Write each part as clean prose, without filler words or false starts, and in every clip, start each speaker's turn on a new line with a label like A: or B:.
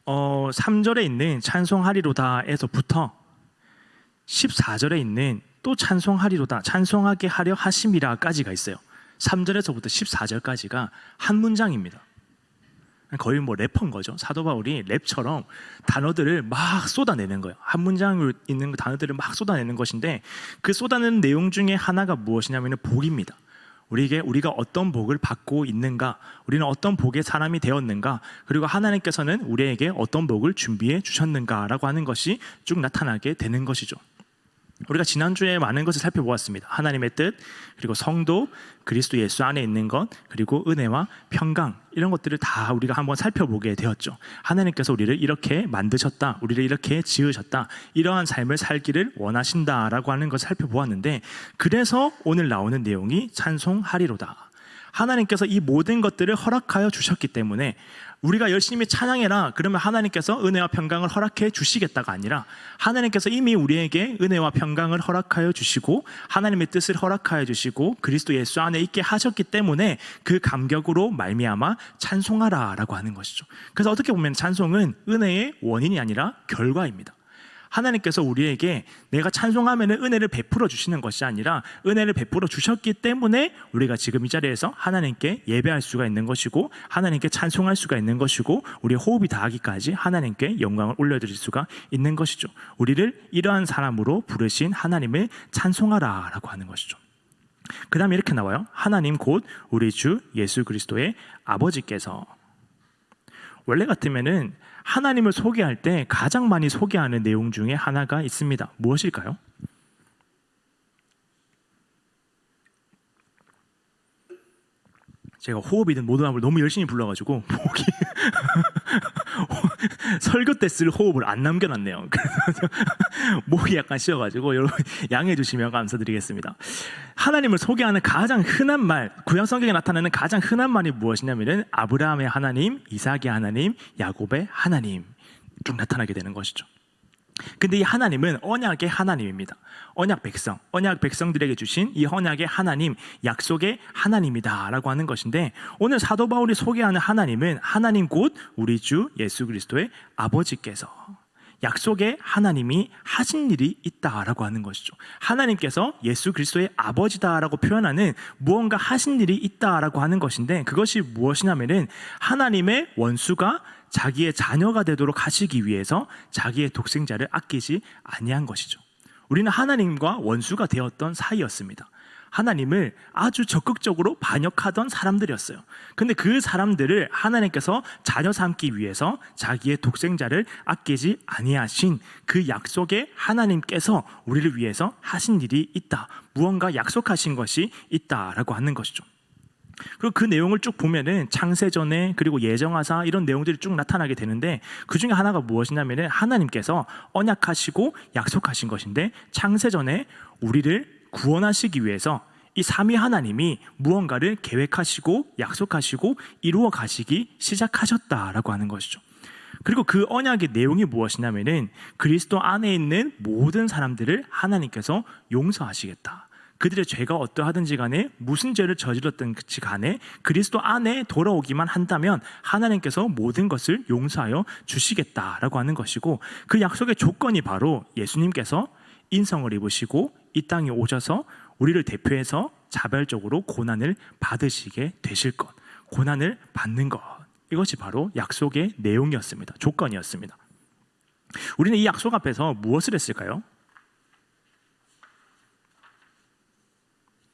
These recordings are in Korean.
A: 3절에 있는 찬송하리로다에서부터 14절에 있는 또 찬송하리로다, 찬송하게 하려 하심이라까지가 있어요. 3절에서부터 14절까지가 한 문장입니다. 거의 뭐 래퍼인 거죠. 사도 바울이 랩처럼 단어들을 막 쏟아내는 거예요. 한 문장에 있는 단어들을 막 쏟아내는 것인데, 그 쏟아내는 내용 중에 하나가 무엇이냐면 복입니다. 우리가 어떤 복을 받고 있는가, 우리는 어떤 복의 사람이 되었는가, 그리고 하나님께서는 우리에게 어떤 복을 준비해 주셨는가라고 하는 것이 쭉 나타나게 되는 것이죠. 우리가 지난주에 많은 것을 살펴보았습니다. 하나님의 뜻, 그리고 성도, 그리스도 예수 안에 있는 것, 그리고 은혜와 평강, 이런 것들을 다 우리가 한번 살펴보게 되었죠. 하나님께서 우리를 이렇게 만드셨다, 우리를 이렇게 지으셨다, 이러한 삶을 살기를 원하신다라고 하는 것을 살펴보았는데, 그래서 오늘 나오는 내용이 찬송하리로다. 하나님께서 이 모든 것들을 허락하여 주셨기 때문에 우리가 열심히 찬양해라 그러면 하나님께서 은혜와 평강을 허락해 주시겠다가 아니라, 하나님께서 이미 우리에게 은혜와 평강을 허락하여 주시고 하나님의 뜻을 허락하여 주시고 그리스도 예수 안에 있게 하셨기 때문에 그 감격으로 말미암아 찬송하라라고 하는 것이죠. 그래서 어떻게 보면 찬송은 은혜의 원인이 아니라 결과입니다. 하나님께서 우리에게 내가 찬송하면 은혜를 베풀어 주시는 것이 아니라 은혜를 베풀어 주셨기 때문에 우리가 지금 이 자리에서 하나님께 예배할 수가 있는 것이고, 하나님께 찬송할 수가 있는 것이고, 우리의 호흡이 닿기까지 하나님께 영광을 올려드릴 수가 있는 것이죠. 우리를 이러한 사람으로 부르신 하나님을 찬송하라 라고 하는 것이죠. 그 다음에 이렇게 나와요. 하나님 곧 우리 주 예수 그리스도의 아버지께서. 원래 같으면은 하나님을 소개할 때 가장 많이 소개하는 내용 중에 하나가 있습니다. 무엇일까요? 제가 호흡이든 모든함을 너무 열심히 불러가지고 목이 설교 때 쓸 호흡을 안 남겨놨네요. 그래서 목이 약간 쉬어가지고 여러분 양해해 주시면 감사드리겠습니다. 하나님을 소개하는 가장 흔한 말, 구약 성경에 나타나는 가장 흔한 말이 무엇이냐면 아브라함의 하나님, 이삭의 하나님, 야곱의 하나님 쭉 나타나게 되는 것이죠. 근데 이 하나님은 언약의 하나님입니다. 언약 백성들에게 주신 이 언약의 하나님, 약속의 하나님이다 라고 하는 것인데, 오늘 사도 바울이 소개하는 하나님은 하나님 곧 우리 주 예수 그리스도의 아버지께서, 약속의 하나님이 하신 일이 있다라고 하는 것이죠. 하나님께서 예수 그리스도의 아버지다라고 표현하는 무언가 하신 일이 있다라고 하는 것인데, 그것이 무엇이냐면은 하나님의 원수가 자기의 자녀가 되도록 하시기 위해서 자기의 독생자를 아끼지 아니한 것이죠. 우리는 하나님과 원수가 되었던 사이였습니다. 하나님을 아주 적극적으로 반역하던 사람들이었어요. 근데 그 사람들을 하나님께서 자녀 삼기 위해서 자기의 독생자를 아끼지 아니하신 그 약속의 하나님께서 우리를 위해서 하신 일이 있다, 무언가 약속하신 것이 있다라고 하는 것이죠. 그리고 그 내용을 쭉 보면은 창세전에 그리고 예정하사 이런 내용들이 쭉 나타나게 되는데, 그 중에 하나가 무엇이냐면은 하나님께서 언약하시고 약속하신 것인데, 창세전에 우리를 구원하시기 위해서 이 삼위 하나님이 무언가를 계획하시고 약속하시고 이루어 가시기 시작하셨다라고 하는 것이죠. 그리고 그 언약의 내용이 무엇이냐면은 그리스도 안에 있는 모든 사람들을 하나님께서 용서하시겠다. 그들의 죄가 어떠하든지 간에 무슨 죄를 저질렀든지 간에 그리스도 안에 돌아오기만 한다면 하나님께서 모든 것을 용서하여 주시겠다라고 하는 것이고, 그 약속의 조건이 바로 예수님께서 인성을 입으시고 이 땅에 오셔서 우리를 대표해서 자발적으로 고난을 받으시게 되실 것, 고난을 받는 것, 이것이 바로 약속의 내용이었습니다. 조건이었습니다. 우리는 이 약속 앞에서 무엇을 했을까요?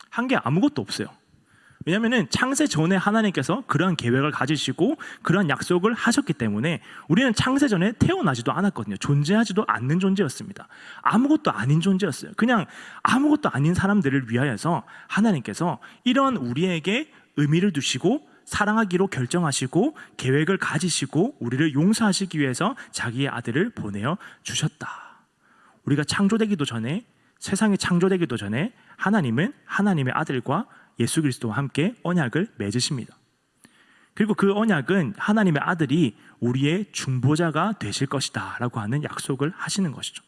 A: 한 게 아무것도 없어요. 왜냐하면 창세 전에 하나님께서 그러한 계획을 가지시고 그러한 약속을 하셨기 때문에 우리는 창세 전에 태어나지도 않았거든요. 존재하지도 않는 존재였습니다. 아무것도 아닌 존재였어요. 그냥 아무것도 아닌 사람들을 위하여서 하나님께서 이런 우리에게 의미를 두시고 사랑하기로 결정하시고 계획을 가지시고 우리를 용서하시기 위해서 자기의 아들을 보내어 주셨다. 우리가 창조되기도 전에, 세상이 창조되기도 전에 하나님은 하나님의 아들과 예수 그리스도와 함께 언약을 맺으십니다. 그리고 그 언약은 하나님의 아들이 우리의 중보자가 되실 것이다 라고 하는 약속을 하시는 것이죠.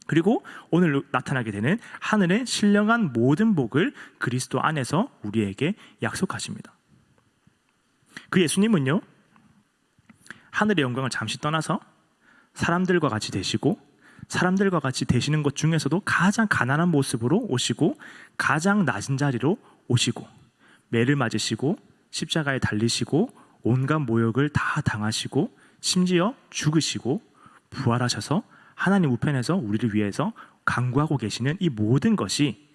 A: 그리고 오늘 나타나게 되는 하늘의 신령한 모든 복을 그리스도 안에서 우리에게 약속하십니다. 그 예수님은요, 하늘의 영광을 잠시 떠나서 사람들과 같이 되시고, 사람들과 같이 되시는 것 중에서도 가장 가난한 모습으로 오시고, 가장 낮은 자리로 오시고, 매를 맞으시고 십자가에 달리시고 온갖 모욕을 다 당하시고 심지어 죽으시고 부활하셔서 하나님 우편에서 우리를 위해서 간구하고 계시는 이 모든 것이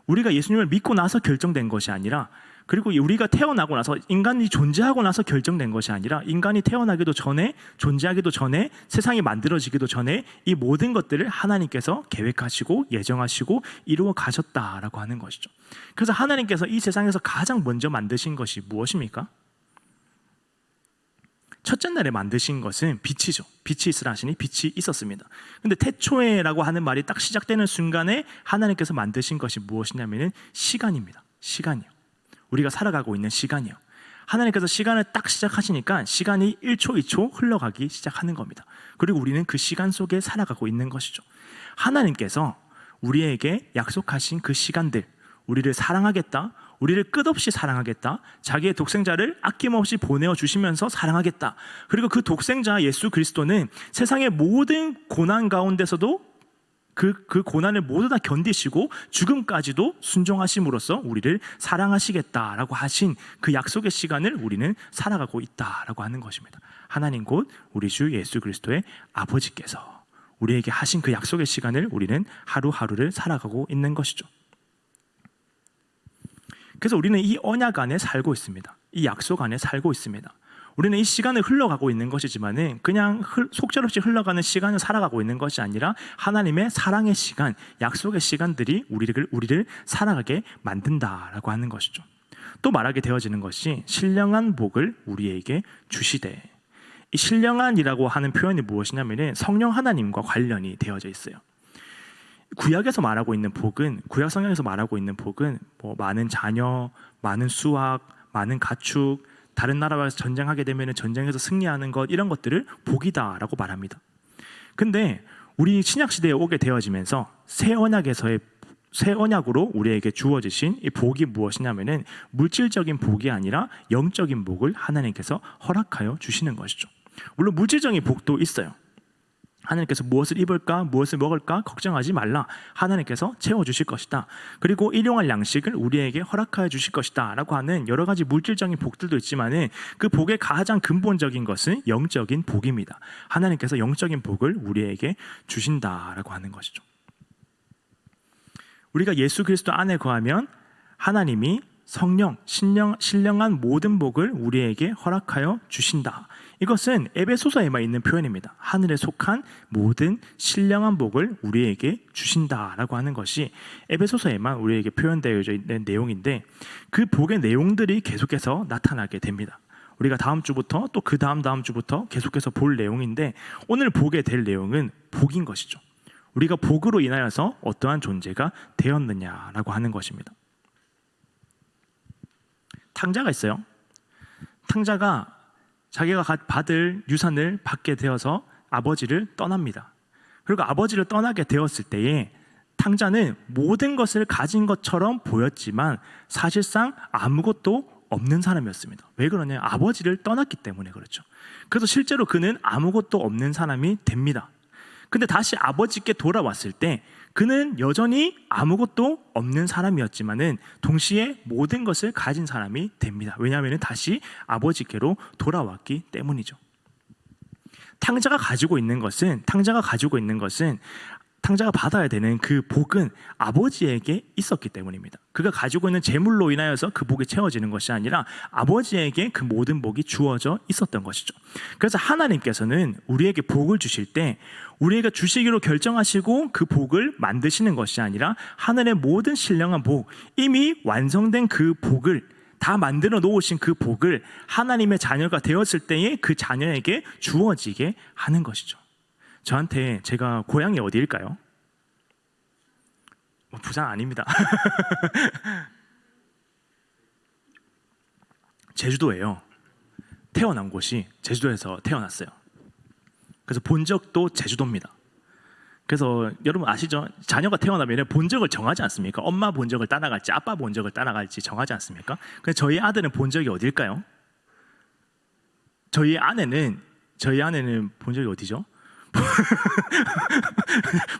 A: 우리가 예수님을 믿고 나서 결정된 것이 아니라, 그리고 우리가 태어나고 나서, 인간이 존재하고 나서 결정된 것이 아니라, 인간이 태어나기도 전에, 존재하기도 전에, 세상이 만들어지기도 전에 이 모든 것들을 하나님께서 계획하시고 예정하시고 이루어 가셨다라고 하는 것이죠. 그래서 하나님께서 이 세상에서 가장 먼저 만드신 것이 무엇입니까? 첫째 날에 만드신 것은 빛이죠. 빛이 있으라 하시니 빛이 있었습니다. 근데 태초에라고 하는 말이 딱 시작되는 순간에 하나님께서 만드신 것이 무엇이냐면은 시간입니다. 시간이요. 우리가 살아가고 있는 시간이요. 하나님께서 시간을 딱 시작하시니까 시간이 1초, 2초 흘러가기 시작하는 겁니다. 그리고 우리는 그 시간 속에 살아가고 있는 것이죠. 하나님께서 우리에게 약속하신 그 시간들, 우리를 사랑하겠다, 우리를 끝없이 사랑하겠다, 자기의 독생자를 아낌없이 보내어 주시면서 사랑하겠다, 그리고 그 독생자 예수 그리스도는 세상의 모든 고난 가운데서도 그 고난을 모두 다 견디시고 죽음까지도 순종하심으로써 우리를 사랑하시겠다라고 하신 그 약속의 시간을 우리는 살아가고 있다라고 하는 것입니다. 하나님 곧 우리 주 예수 그리스도의 아버지께서 우리에게 하신 그 약속의 시간을 우리는 하루하루를 살아가고 있는 것이죠. 그래서 우리는 이 언약 안에 살고 있습니다. 이 약속 안에 살고 있습니다. 우리는 이 시간을 흘러가고 있는 것이지만은 그냥 속절없이 흘러가는 시간을 살아가고 있는 것이 아니라 하나님의 사랑의 시간, 약속의 시간들이 우리를 살아가게 만든다라고 하는 것이죠. 또 말하게 되어지는 것이 신령한 복을 우리에게 주시되, 이 신령한이라고 하는 표현이 무엇이냐면은 성령 하나님과 관련이 되어져 있어요. 구약에서 말하고 있는 복은, 구약 성경에서 말하고 있는 복은 뭐 많은 자녀, 많은 수확, 많은 가축, 다른 나라와 전쟁하게 되면 전쟁에서 승리하는 것, 이런 것들을 복이다라고 말합니다. 근데 우리 신약 시대에 오게 되어지면서 새 언약으로 우리에게 주어지신 이 복이 무엇이냐면은 물질적인 복이 아니라 영적인 복을 하나님께서 허락하여 주시는 것이죠. 물론 물질적인 복도 있어요. 하나님께서 무엇을 입을까, 무엇을 먹을까 걱정하지 말라. 하나님께서 채워주실 것이다. 그리고 일용할 양식을 우리에게 허락하여 주실 것이다 라고 하는 여러 가지 물질적인 복들도 있지만 그 복의 가장 근본적인 것은 영적인 복입니다. 하나님께서 영적인 복을 우리에게 주신다라고 하는 것이죠. 우리가 예수 그리스도 안에 거하면 하나님이 성령, 신령한 모든 복을 우리에게 허락하여 주신다. 이것은 에베소서에만 있는 표현입니다. 하늘에 속한 모든 신령한 복을 우리에게 주신다라고 하는 것이 에베소서에만 우리에게 표현되어 있는 내용인데, 그 복의 내용들이 계속해서 나타나게 됩니다. 우리가 다음 주부터 또 그 다음 주부터 계속해서 볼 내용인데, 오늘 보게 될 내용은 복인 것이죠. 우리가 복으로 인하여서 어떠한 존재가 되었느냐라고 하는 것입니다. 탕자가 있어요. 탕자가 자기가 받을 유산을 받게 되어서 아버지를 떠납니다. 그리고 아버지를 떠나게 되었을 때에 탕자는 모든 것을 가진 것처럼 보였지만 사실상 아무것도 없는 사람이었습니다. 왜 그러냐? 아버지를 떠났기 때문에 그렇죠. 그래서 실제로 그는 아무것도 없는 사람이 됩니다. 근데 다시 아버지께 돌아왔을 때 그는 여전히 아무것도 없는 사람이었지만은 동시에 모든 것을 가진 사람이 됩니다. 왜냐하면 다시 아버지께로 돌아왔기 때문이죠. 탕자가 가지고 있는 것은 탕자가 받아야 되는 그 복은 아버지에게 있었기 때문입니다. 그가 가지고 있는 재물로 인하여서 그 복이 채워지는 것이 아니라 아버지에게 그 모든 복이 주어져 있었던 것이죠. 그래서 하나님께서는 우리에게 복을 주실 때 우리에게 주시기로 결정하시고 그 복을 만드시는 것이 아니라 하늘의 모든 신령한 복, 이미 완성된 그 복을, 다 만들어 놓으신 그 복을 하나님의 자녀가 되었을 때에 그 자녀에게 주어지게 하는 것이죠. 저한테 제가 고향이 어디일까요? 부산 아닙니다. 제주도예요. 태어난 곳이 제주도에서 태어났어요. 그래서 본적도 제주도입니다. 그래서 여러분 아시죠? 자녀가 태어나면 본적을 정하지 않습니까? 엄마 본적을 따라갈지 아빠 본적을 따라갈지 정하지 않습니까? 그래서 저희 아들은 본적이 어딜까요? 저희 아내는 저희 아내는 본 적이 어디죠?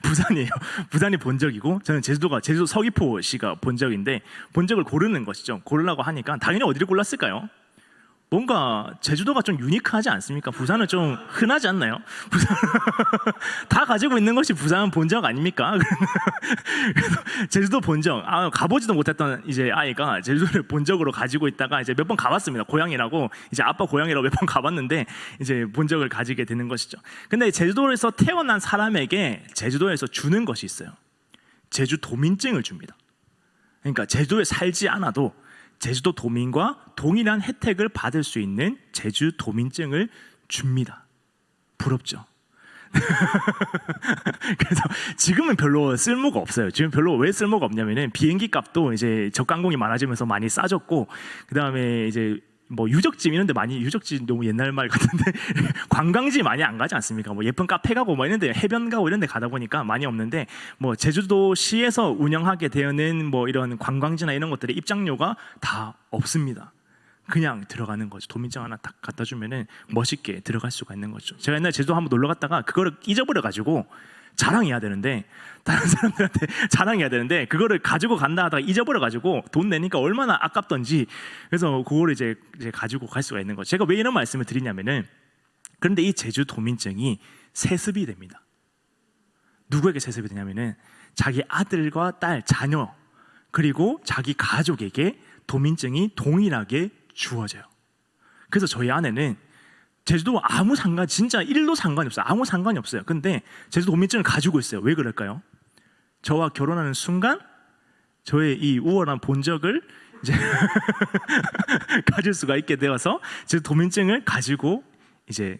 A: 부산이에요. 부산이 본 적이고 저는 제주도 서귀포시가 본 적인데 본 적을 고르는 것이죠. 고르려고 하니까 당연히 어디를 골랐을까요? 뭔가 제주도가 좀 유니크하지 않습니까? 부산은 좀 흔하지 않나요? 부산 다 가지고 있는 것이 부산 본적 아닙니까? 그래서 제주도 본적, 가보지도 못했던 이제 아이가 제주도를 본적으로 가지고 있다가 이제 몇 번 가봤습니다. 고향이라고 이제 아빠 고향이라고 몇 번 가봤는데 이제 본적을 가지게 되는 것이죠. 근데 제주도에서 태어난 사람에게 제주도에서 주는 것이 있어요. 제주도민증을 줍니다. 그러니까 제주도에 살지 않아도 제주도 도민과 동일한 혜택을 받을 수 있는 제주도민증을 줍니다. 부럽죠? 그래서 지금은 별로 쓸모가 없어요. 지금 별로 왜 쓸모가 없냐면은 비행기 값도 이제 저가항공이 많아지면서 많이 싸졌고, 그 다음에 이제 뭐 유적지 이런데 많이, 유적지 너무 옛날 말 같은데 관광지 많이 안 가지 않습니까? 뭐 예쁜 카페 가고 뭐 이런데 해변 가고 이런데 가다 보니까 많이 없는데, 뭐 제주도시에서 운영하게 되는 뭐 이런 관광지나 이런 것들의 입장료가 다 없습니다. 그냥 들어가는 거죠. 도민증 하나 딱 갖다 주면은 멋있게 들어갈 수가 있는 거죠. 제가 옛날에 제주도 한번 놀러 갔다가 그거를 잊어버려 가지고 자랑해야 되는데, 다른 사람들한테 자랑해야 되는데 그거를 가지고 간다 하다가 잊어버려 가지고 돈 내니까 얼마나 아깝던지, 그래서 그거를 이제 가지고 갈 수가 있는 거죠. 제가 왜 이런 말씀을 드리냐면은, 그런데 이 제주 도민증이 세습이 됩니다. 누구에게 세습이 되냐면은 자기 아들과 딸, 자녀, 그리고 자기 가족에게 도민증이 동일하게 주어져요. 그래서 저희 아내는 제주도 아무 상관, 진짜 1도 상관이 없어요. 아무 상관이 없어요. 근데 제주도 도민증을 가지고 있어요. 왜 그럴까요? 저와 결혼하는 순간 저의 이 우월한 본적을 이제 가질 수가 있게 되어서 제주도 도민증을 가지고 이제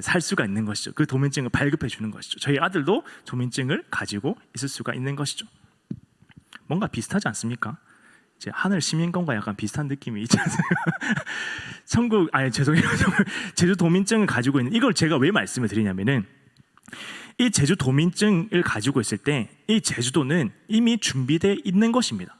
A: 살 수가 있는 것이죠. 그 도민증을 발급해 주는 것이죠. 저희 아들도 도민증을 가지고 있을 수가 있는 것이죠. 뭔가 비슷하지 않습니까? 이제 하늘 시민권과 약간 비슷한 느낌이 있지 않습니까? 제주 도민증을 가지고 있는, 이걸 제가 왜 말씀을 드리냐면은, 이 제주 도민증을 가지고 있을 때 이 제주도는 이미 준비되어 있는 것입니다.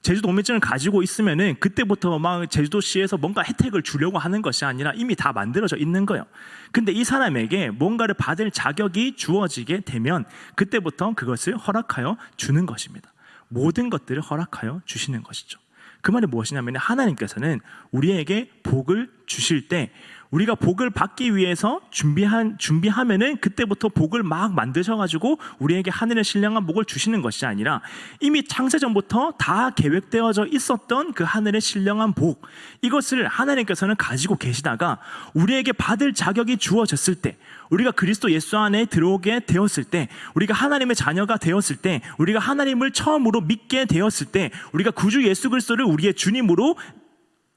A: 제주 도민증을 가지고 있으면은 그때부터 막 제주도시에서 뭔가 혜택을 주려고 하는 것이 아니라 이미 다 만들어져 있는 거예요. 근데 이 사람에게 뭔가를 받을 자격이 주어지게 되면 그때부터 그것을 허락하여 주는 것입니다. 모든 것들을 허락하여 주시는 것이죠. 그 말이 무엇이냐면, 하나님께서는 우리에게 복을 주실 때 우리가 복을 받기 위해서 준비하면은 그때부터 복을 막 만드셔가지고 우리에게 하늘의 신령한 복을 주시는 것이 아니라, 이미 창세전부터 다 계획되어져 있었던 그 하늘의 신령한 복, 이것을 하나님께서는 가지고 계시다가 우리에게 받을 자격이 주어졌을 때, 우리가 그리스도 예수 안에 들어오게 되었을 때, 우리가 하나님의 자녀가 되었을 때, 우리가 하나님을 처음으로 믿게 되었을 때, 우리가 구주 예수 그리스도를 우리의 주님으로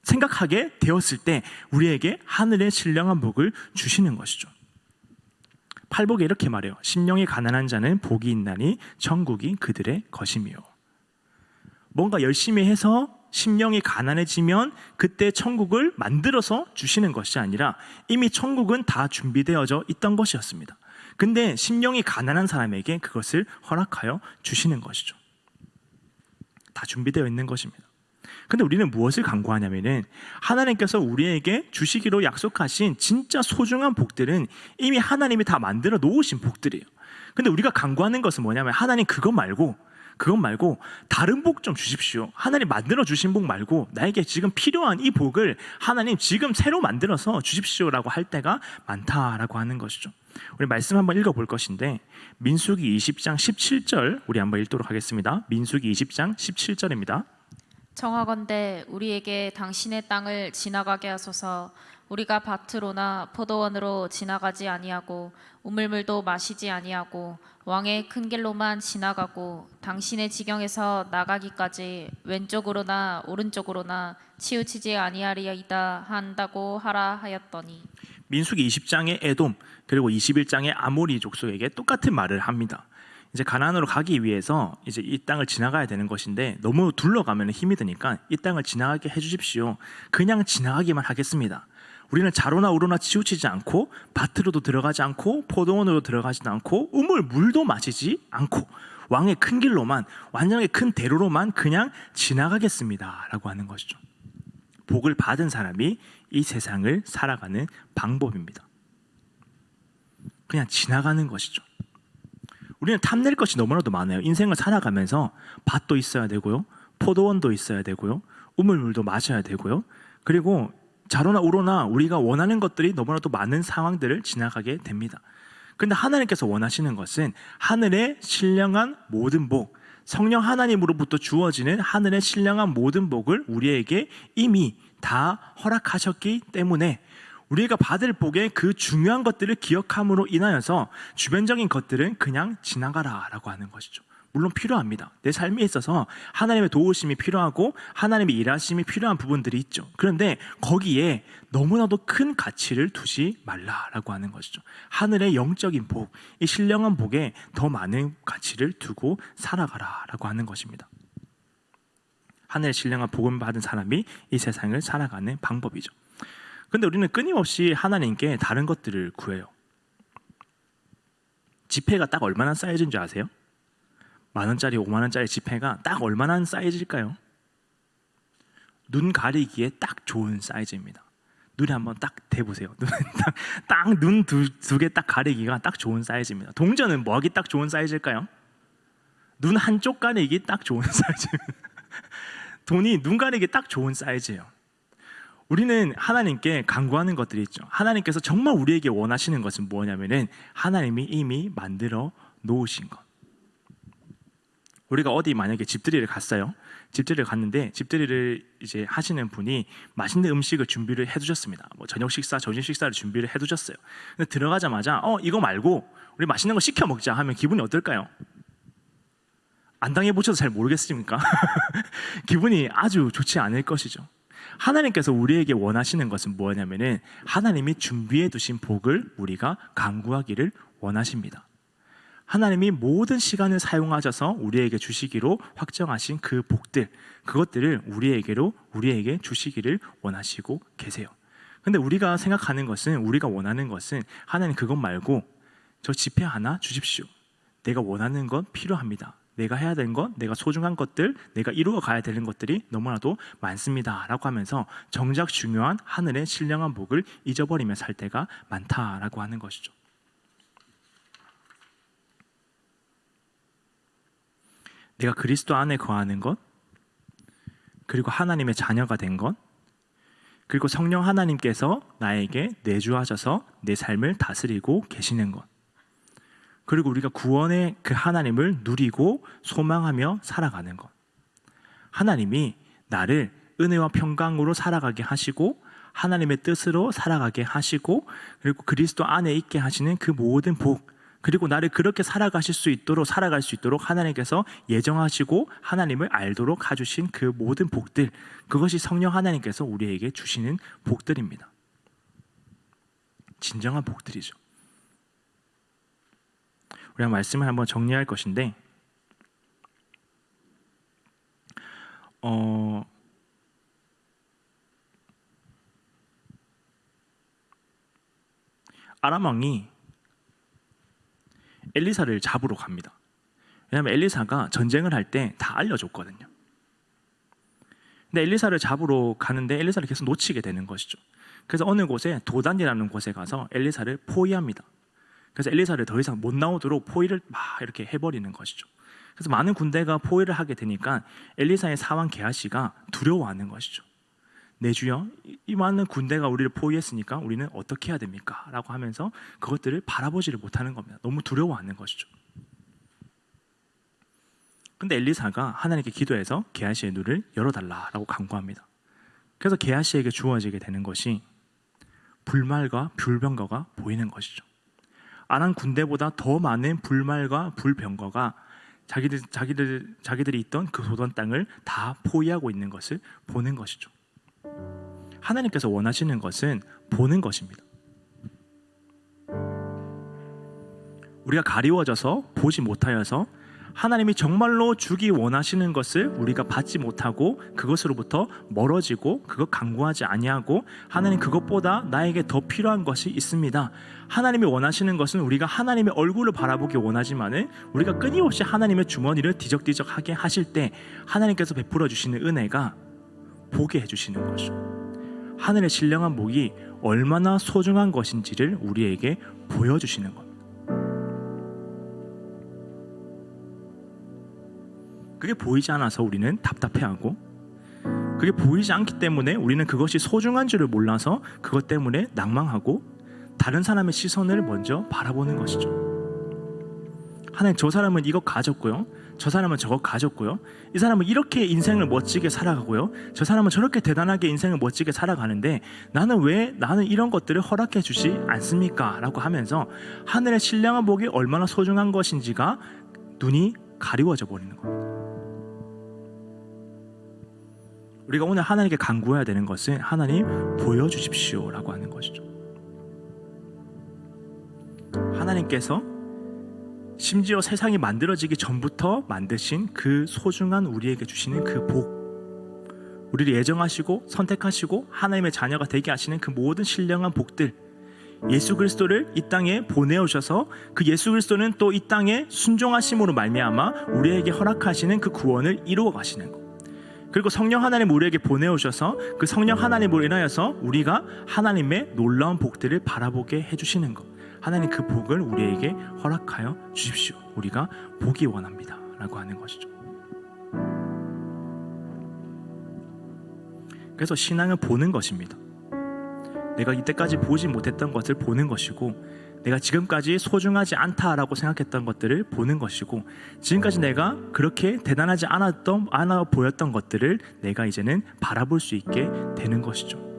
A: 생각하게 되었을 때 우리에게 하늘의 신령한 복을 주시는 것이죠. 팔복에 이렇게 말해요. 심령이 가난한 자는 복이 있나니 천국이 그들의 것이며. 뭔가 열심히 해서 심령이 가난해지면 그때 천국을 만들어서 주시는 것이 아니라 이미 천국은 다 준비되어져 있던 것이었습니다. 근데 심령이 가난한 사람에게 그것을 허락하여 주시는 것이죠. 다 준비되어 있는 것입니다. 근데 우리는 무엇을 간구하냐면은, 하나님께서 우리에게 주시기로 약속하신 진짜 소중한 복들은 이미 하나님이 다 만들어 놓으신 복들이에요. 근데 우리가 간구하는 것은 뭐냐면, 하나님 그것 말고 다른 복 좀 주십시오. 하나님 만들어 주신 복 말고 나에게 지금 필요한 이 복을 하나님 지금 새로 만들어서 주십시오라고 할 때가 많다라고 하는 것이죠. 우리 말씀 한번 읽어볼 것인데, 민수기 20장 17절 우리 한번 읽도록 하겠습니다. 민수기 20장 17절입니다.
B: 청하건대 우리에게 당신의 땅을 지나가게 하소서. 우리가 밭으로나 포도원으로 지나가지 아니하고 우물물도 마시지 아니하고 왕의 큰 길로만 지나가고 당신의 지경에서 나가기까지 왼쪽으로나 오른쪽으로나 치우치지 아니하리이다 한다고 하라 하였더니.
A: 민수기 20장의 에돔, 그리고 21장의 아모리 족속에게 똑같은 말을 합니다. 이제 가나안으로 가기 위해서 이제 이 땅을 지나가야 되는 것인데, 너무 둘러가면 힘이 드니까 이 땅을 지나가게 해주십시오. 그냥 지나가기만 하겠습니다. 우리는 좌로나 우로나 치우치지 않고 밭으로도 들어가지 않고 포도원으로 들어가지도 않고 우물물도 마시지 않고 왕의 큰 길로만, 완전히 큰 대로로만 그냥 지나가겠습니다 라고 하는 것이죠. 복을 받은 사람이 이 세상을 살아가는 방법입니다. 그냥 지나가는 것이죠. 우리는 탐낼 것이 너무나도 많아요. 인생을 살아가면서 밭도 있어야 되고요, 포도원도 있어야 되고요, 우물물도 마셔야 되고요, 그리고 자로나 우로나 우리가 원하는 것들이 너무나도 많은 상황들을 지나가게 됩니다. 그런데 하나님께서 원하시는 것은 하늘의 신령한 모든 복, 성령 하나님으로부터 주어지는 하늘의 신령한 모든 복을 우리에게 이미 다 허락하셨기 때문에 우리가 받을 복의 그 중요한 것들을 기억함으로 인하여서 주변적인 것들은 그냥 지나가라 라고 하는 것이죠. 물론 필요합니다. 내 삶에 있어서 하나님의 도우심이 필요하고 하나님의 일하심이 필요한 부분들이 있죠. 그런데 거기에 너무나도 큰 가치를 두지 말라라고 하는 것이죠. 하늘의 영적인 복, 이 신령한 복에 더 많은 가치를 두고 살아가라라고 하는 것입니다. 하늘의 신령한 복을 받은 사람이 이 세상을 살아가는 방법이죠. 그런데 우리는 끊임없이 하나님께 다른 것들을 구해요. 지폐가 딱 얼마나 사이즈인 줄 아세요? 10,000원짜리, 50,000원짜리 지폐가 딱 얼마나 사이즈일까요? 눈 가리기에 딱 좋은 사이즈입니다. 눈에 한번 딱 대보세요. 딱 눈 두 개 딱 가리기가 딱 좋은 사이즈입니다. 동전은 뭐하기 딱 좋은 사이즈일까요? 눈 한쪽 가리기 딱 좋은 사이즈입니다. 돈이 눈 가리기 딱 좋은 사이즈예요. 우리는 하나님께 간구하는 것들이 있죠. 하나님께서 정말 우리에게 원하시는 것은 뭐냐면은 하나님이 이미 만들어 놓으신 것. 우리가 어디 만약에 집들이를 갔어요. 집들이를 갔는데 집들이를 이제 하시는 분이 맛있는 음식을 준비를 해두셨습니다. 뭐 저녁 식사, 점심 식사를 준비를 해두셨어요. 근데 들어가자마자 이거 말고 우리 맛있는 거 시켜 먹자 하면 기분이 어떨까요? 안 당해보셔서 잘 모르겠습니까? 기분이 아주 좋지 않을 것이죠. 하나님께서 우리에게 원하시는 것은 뭐냐면은 하나님이 준비해 두신 복을 우리가 간구하기를 원하십니다. 하나님이 모든 시간을 사용하셔서 우리에게 주시기로 확정하신 그 복들, 그것들을 우리에게 주시기를 원하시고 계세요. 근데 우리가 생각하는 것은, 우리가 원하는 것은 하나님 그것 말고 저 지폐 하나 주십시오. 내가 원하는 건 필요합니다. 내가 해야 되는 것, 내가 소중한 것들, 내가 이루어 가야 되는 것들이 너무나도 많습니다 라고 하면서 정작 중요한 하늘의 신령한 복을 잊어버리며 살 때가 많다라고 하는 것이죠. 내가 그리스도 안에 거하는 것, 그리고 하나님의 자녀가 된 것, 그리고 성령 하나님께서 나에게 내주하셔서 내 삶을 다스리고 계시는 것, 그리고 우리가 구원의 그 하나님을 누리고 소망하며 살아가는 것, 하나님이 나를 은혜와 평강으로 살아가게 하시고 하나님의 뜻으로 살아가게 하시고 그리고 그리스도 안에 있게 하시는 그 모든 복, 그리고 나를 그렇게 살아갈 수 있도록 하나님께서 예정하시고 하나님을 알도록 해주신 그 모든 복들, 그것이 성령 하나님께서 우리에게 주시는 복들입니다. 진정한 복들이죠. 우리가 말씀을 한번 정리할 것인데 아람 왕이 엘리사를 잡으러 갑니다. 왜냐하면 엘리사가 전쟁을 할 때 다 알려줬거든요. 근데 엘리사를 잡으러 가는데 엘리사를 계속 놓치게 되는 것이죠. 그래서 어느 곳에 도단이라는 곳에 가서 엘리사를 포위합니다. 그래서 엘리사를 더 이상 못 나오도록 포위를 막 이렇게 해버리는 것이죠. 그래서 많은 군대가 포위를 하게 되니까 엘리사의 사환 게하시가 두려워하는 것이죠. 내 주여, 이 많은 군대가 우리를 포위했으니까 우리는 어떻게 해야 됩니까? 라고 하면서 그것들을 바라보지를 못하는 겁니다. 너무 두려워하는 것이죠. 근데 엘리사가 하나님께 기도해서 게하시의 눈을 열어달라라고 간구합니다. 그래서 게하시에게 주어지게 되는 것이 불말과 불병거가 보이는 것이죠. 아람 군대보다 더 많은 불말과 불병거가 자기들이 있던 그 소던 땅을 다 포위하고 있는 것을 보는 것이죠. 하나님께서 원하시는 것은 보는 것입니다. 우리가 가리워져서 보지 못하여서 하나님이 정말로 주기 원하시는 것을 우리가 받지 못하고 그것으로부터 멀어지고 그것 간구하지 아니하고 하나님 그것보다 나에게 더 필요한 것이 있습니다. 하나님이 원하시는 것은 우리가 하나님의 얼굴을 바라보기 원하지만은 우리가 끊임없이 하나님의 주머니를 뒤적뒤적하게 하실 때 하나님께서 베풀어 주시는 은혜가 보게 해주시는 것이죠. 하늘의 신령한 복이 얼마나 소중한 것인지를 우리에게 보여주시는 겁니다. 그게 보이지 않아서 우리는 답답해하고, 그게 보이지 않기 때문에 우리는 그것이 소중한 줄을 몰라서 그것 때문에 낭망하고 다른 사람의 시선을 먼저 바라보는 것이죠. 하나님, 저 사람은 이거 가졌고요, 저 사람은 저거 가졌고요, 이 사람은 이렇게 인생을 멋지게 살아가고요, 저 사람은 저렇게 대단하게 인생을 멋지게 살아가는데 나는 왜 나는 이런 것들을 허락해 주지 않습니까? 라고 하면서 하늘의 신령한 복이 얼마나 소중한 것인지가 눈이 가리워져 버리는 겁니다. 우리가 오늘 하나님께 간구해야 되는 것은 하나님 보여주십시오 라고 하는 것이죠. 하나님께서 심지어 세상이 만들어지기 전부터 만드신 그 소중한 우리에게 주시는 그 복, 우리를 예정하시고 선택하시고 하나님의 자녀가 되게 하시는 그 모든 신령한 복들, 예수 그리스도를 이 땅에 보내오셔서 그 예수 그리스도는 또 이 땅에 순종하심으로 말미암아 우리에게 허락하시는 그 구원을 이루어 가시는 것, 그리고 성령 하나님 우리에게 보내오셔서 그 성령 하나님으로 인하여서 우리가 하나님의 놀라운 복들을 바라보게 해주시는 것, 하나님 그 복을 우리에게 허락하여 주십시오, 우리가 보기 원합니다 라고 하는 것이죠. 그래서 신앙은 보는 것입니다. 내가 이때까지 보지 못했던 것을 보는 것이고, 내가 지금까지 소중하지 않다라고 생각했던 것들을 보는 것이고, 지금까지 내가 그렇게 대단하지 않아 보였던 것들을 내가 이제는 바라볼 수 있게 되는 것이죠.